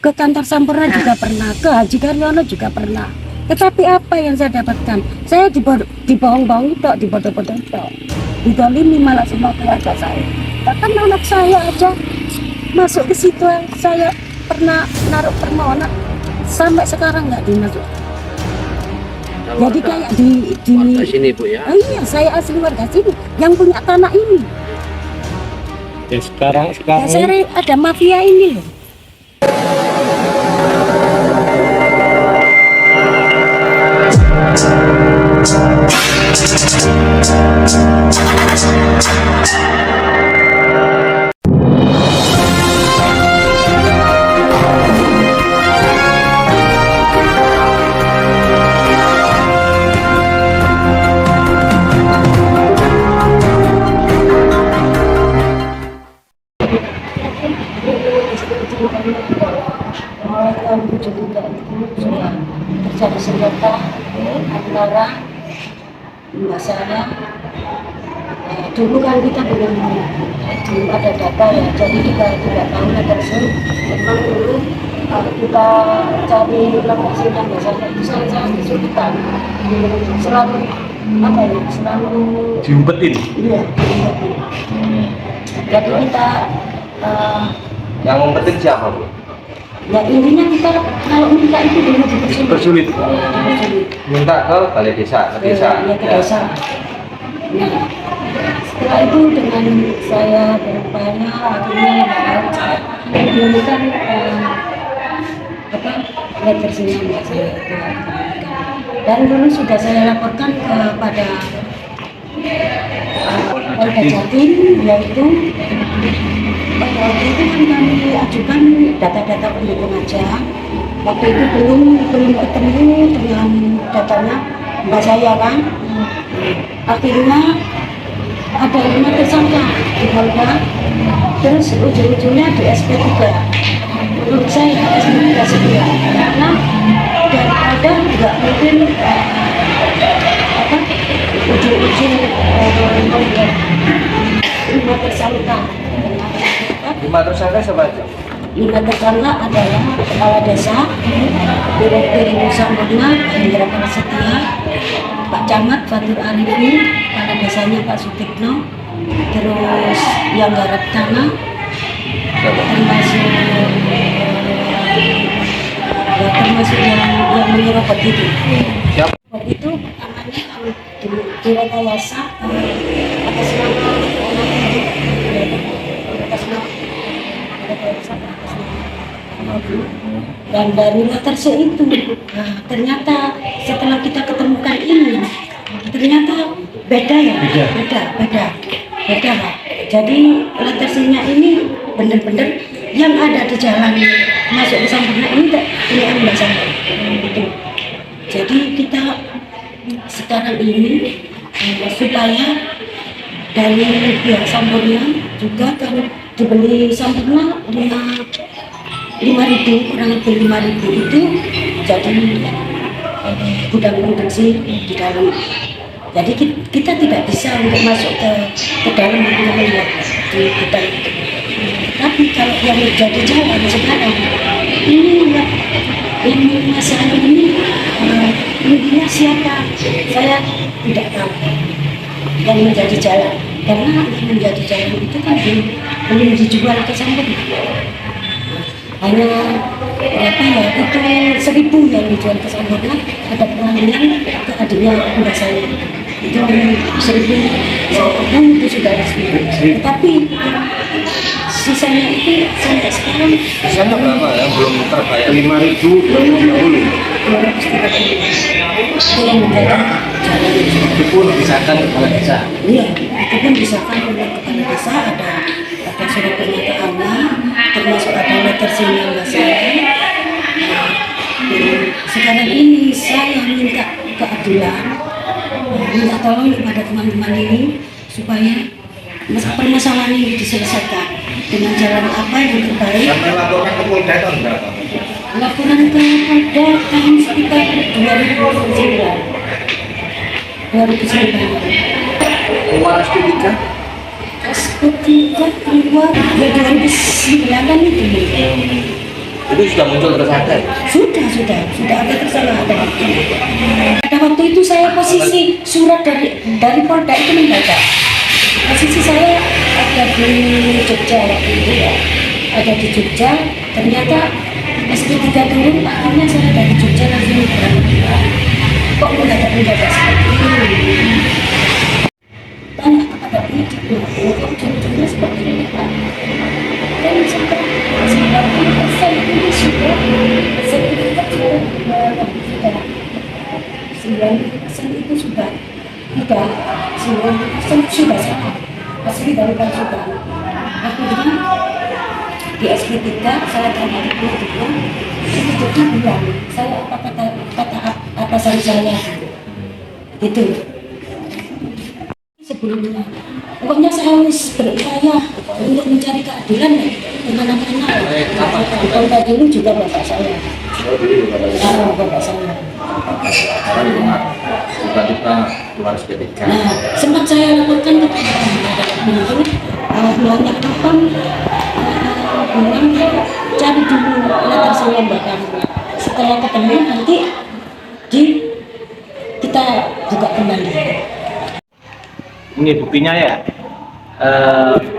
ke kantor Sampurna juga pernah, ke Haji Karyono juga pernah. Tetapi apa yang saya dapatkan? Saya dibohong-bohong tok, dibodoh-bodoh tok, didolimi malah semua keluarga saya. Bahkan anak saya aja masuk ke situ, saya pernah naruh permohonan sampai sekarang nggak dimasuk. Jadi kayak di sini Bu ya. Oh iya, saya asli warga sini yang punya tanah ini. Ya sekarang Saya ada mafia ini loh. Mulai tahun 73 itu sudah terjadi sengketa antara mbak saya. Dulu kan kita belum ada data ya, jadi kita tidak tahu latarsi. Memang dulu kalau kita cari latarsi dan biasanya itu sangat kesulitan. Selalu apa ya? Selalu diumpetin. Iya, diumpetin. Jadi kita Yang ngumpetin siapa Bu? ya intinya kita kalau minta itu dulu Dipersulit. Minta ke balai desa, ke desa. Ya, ke desa. Nah, setelah itu dengan saya berupaya akhirnya menemukan letter sinyal mbak saya itu. Dan dulu sudah saya laporkan kepada Polda Jatim, yaitu waktu itu kan kami ajukan data-data pendukung aja. Waktu itu belum ketemu dengan datanya mbak saya kan. Akhirnya ada 5 tersangka di Polda, terus ujung-ujungnya di SP3. Menurut saya SP3 sedia, karena daripada nggak mungkin ujung-ujung 5 tersangka. 5 tersangka siapa aja? 5 tersangka adalah kepala desa, direktur Sampurna, Hendra Prasetya, Pak Camat Fatur Arifin, kepala desanya Pak Sutikno, terus yang garap tanah, termasuk yang menyerobot itu. Siapa? Itu namanya direkayasa atas nama dan dari latarse itu, nah, ternyata setelah kita ketemukan ini, ternyata beda ya, beda Pak. Jadi latarsenya ini benar-benar yang ada di jalan masuk ke Sampurna ini mbak saya itu. Jadi kita sekarang ini supaya dari pihak Sampurna juga kan dibeli Sampurna 5.000, kurang lebih 5.000 itu jadi gudang produksi di dalam. Jadi kita tidak bisa untuk masuk ke dalam untuk melihat di gudang itu. Tapi kalau yang menjadi jalan sekarang ini masalah ini intinya siapa saya tidak tahu yang menjadi jalan, karena yang menjadi jalan itu kan belum dijual ke Sampurna. Hanya apa ya, itu 1.000 yang dijual ke Sampurna, ada pengalihan ke adiknya udah saya itu 1.000 itu sudah resmi. Tetapi sisanya itu sampai sekarang Sisanya berapa ya? Belum terbayar. 5.030. 230 yang menjadi jalan. Itu pun disahkan kepala desa. Iya, itu pun disahkan oleh kepala desa, ada surat pernyataannya, termasuk ada letter sinyal mbak saya. Sekarang ini saya minta keadilan, minta tolong kepada teman-teman ini supaya permasalahan ini diselesaikan dengan jalan apa yang terbaik. Yang melaporkan ke Polda tahun berapa? Laporan ke Polda tahun sekitar 2009. 2009. Keluar SP3? SP3 keluar ya 2009 kan itu. Itu sudah muncul tersangka. Sudah ada tersangka ada waktu. Pada waktu itu saya posisi surat dari Polda itu membaca. Posisi saya ada di Jogja waktu itu ya, ada di Jogja. Ternyata SP3 turun, akhirnya saya dari Jogja langsung berangkat. Kok mendadak seperti ini? Tanya kepada penyidik, kok jujurnya seperti ini Pak? Dan sampai 90% ini sudah sertifikat sudah 90% itu sudah tidak 90% sudah sama asli dari konsultan. Akhirnya di SP3 saya tanya ke penyitiknya, penyitiknya bilang saya apa kata atasan saya itu sebelumnya. Pokoknya saya harus berupaya untuk mencari keadilan kemana-mana. Bukan Pak dulu juga bapak saya. Bapak saya. Tiba-tiba keluar SP3. Nah, sempat saya laporkan ke bulannya kapan bilang cari dulu latar saya mbak kamu. Setelah ketemu nanti kita buka kembali. Ini buktinya ya.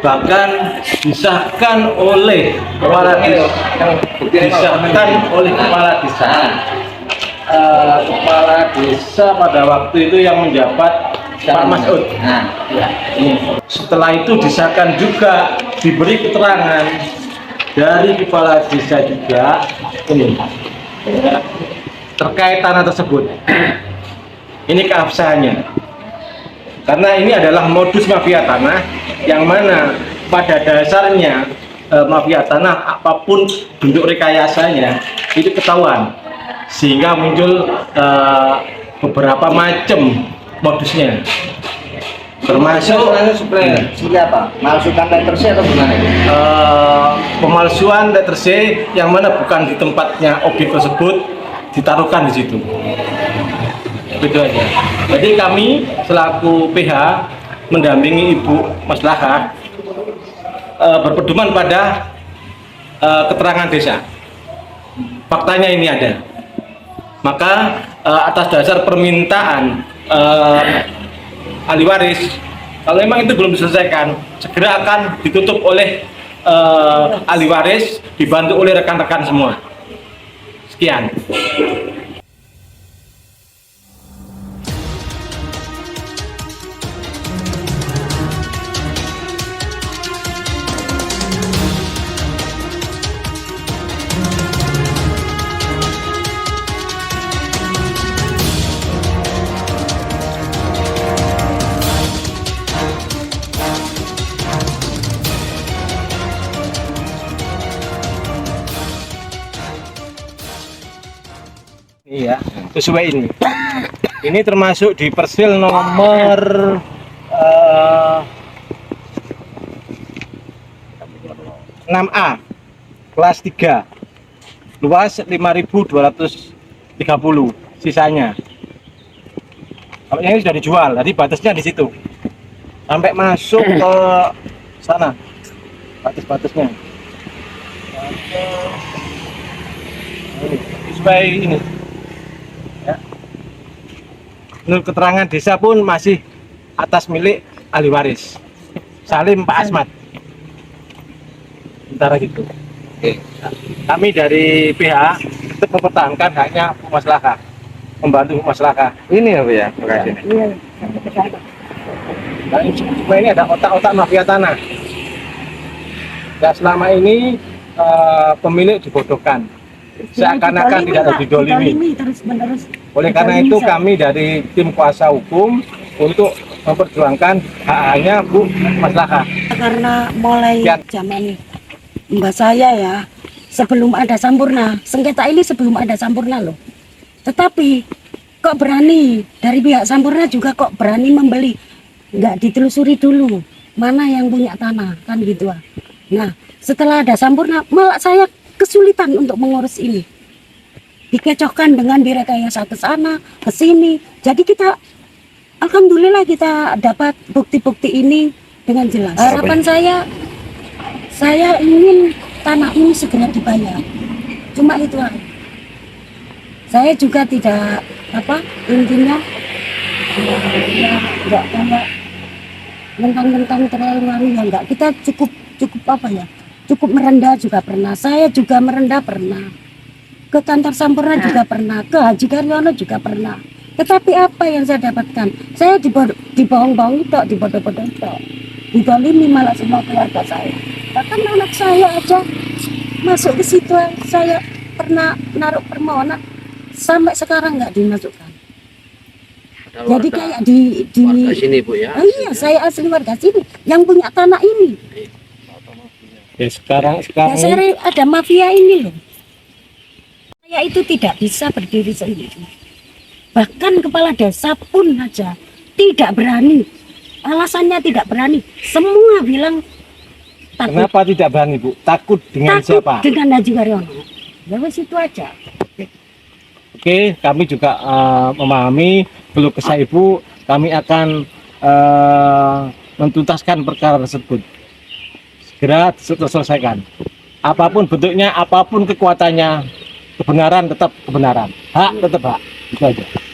Bahkan disahkan oleh kepala desa. Kepala desa pada waktu itu yang menjabat Pak Masud. Nah, Ya, ini. Setelah itu disahkan juga, diberi keterangan dari kepala desa juga ini terkait tanah tersebut. Ini keabsahannya. Karena ini adalah modus mafia tanah yang mana pada dasarnya mafia tanah apapun bentuk rekayasanya itu ketahuan, sehingga muncul beberapa macam modusnya, termasuk seperti apa? Malsukan letter C atau gimana? pemalsuan letter C yang mana bukan di tempatnya objek tersebut ditaruhkan di situ. Itu aja. Jadi kami selaku PH mendampingi Ibu Maslahah berpedoman pada keterangan desa. Faktanya ini ada. Maka atas dasar permintaan ahli waris, kalau memang itu belum diselesaikan, segera akan ditutup oleh ahli waris dibantu oleh rekan-rekan semua. Sekian. Iya, sesuai ini. Ini termasuk di persil nomor 6A kelas 3 luas 5.230 sisanya. Kalau ini sudah dijual, jadi batasnya di situ sampai masuk ke sana batas-batasnya. Sesuai ini. Menurut keterangan desa pun masih atas milik ahli waris Salim Pak Asmat. Sementara gitu. Oke. Kami dari PH tetap mempertahankan haknya Bu Maslahah, membantu Bu Maslahah. Ini ya, Bu ya, makasih. Iya. Nah, semua ini ada otak-otak mafia tanah. Ya, selama ini pemilik dibodohkan, seakan-akan tidak ada didolimi. Terus-menerus. Oleh karena itu kami dari tim kuasa hukum untuk memperjuangkan hak-haknya Bu Maslahah. Karena mulai zaman mbak saya ya, sebelum ada Sampurna, sengketa ini sebelum ada Sampurna loh. Tetapi kok berani dari pihak Sampurna juga kok berani membeli, nggak ditelusuri dulu mana yang punya tanah, kan gitu. Nah setelah ada Sampurna malah saya kesulitan untuk mengurus ini, dikecohkan dengan direkayasa ke sana ke sini. Jadi kita alhamdulillah kita dapat bukti-bukti ini dengan jelas. Harapan saya ingin tanah ini segera dibayar. Cuma itu aja. Saya juga tidak intinya ya enggak kayak mentang-mentang terlalu ya enggak. Kita cukup cukup merendah juga pernah. Saya juga merendah pernah. Ke kantor Sampurna juga pernah, ke Haji Karyono juga pernah. Tetapi apa yang saya dapatkan? Saya dibohong-bohongi tok, dibodoh-bodoh tok. Didolimi malah semua keluarga saya. Bahkan anak saya aja masuk ke situ, saya pernah naruh permohonan sampai sekarang nggak dimasukkan. Jadi kayak di warga sini Bu ya. iya, saya asli warga sini yang punya tanah ini. Ya sekarang Ya, saya ada mafia ini loh. Saya itu tidak bisa berdiri sendiri. Bahkan kepala desa pun aja tidak berani. Alasannya tidak berani. Semua bilang takut. kenapa tidak berani Bu? Takut dengan Takut siapa? dengan Haji Karyono. Ya wes itu aja. Oke, kami juga memahami keluh kesah Ibu. Kami akan mentuntaskan perkara tersebut. Segera diselesaikan. Apapun bentuknya, apapun kekuatannya, kebenaran tetap kebenaran. Hak tetap hak. Itu aja.